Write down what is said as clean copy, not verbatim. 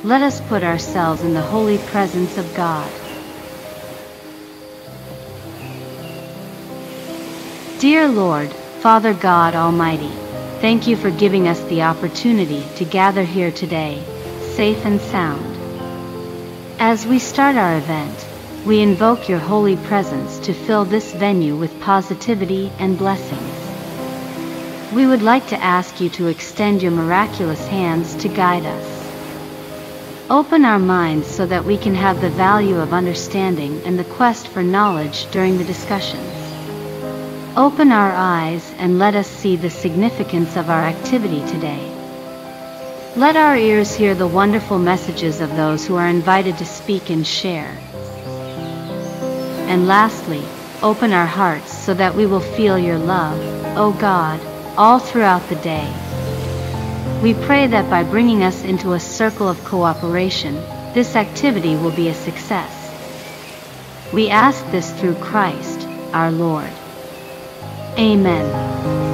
Let us put ourselves in the holy presence of God. Dear Lord, Father God Almighty, thank you for giving us the opportunity to gather here today, safe and sound. As we start our event, we invoke your holy presence to fill this venue with positivity and blessings. We would like to ask you to extend your miraculous hands to guide us. Open our minds so that we can have the value of understanding and the quest for knowledge during the discussions. Open our eyes and let us see the significance of our activity today. Let our ears hear the wonderful messages of those who are invited to speak and share. And lastly, open our hearts so that we will feel your love, O God, all throughout the day. We pray that by bringing us into a circle of cooperation, this activity will be a success. We ask this through Christ, our Lord. Amen.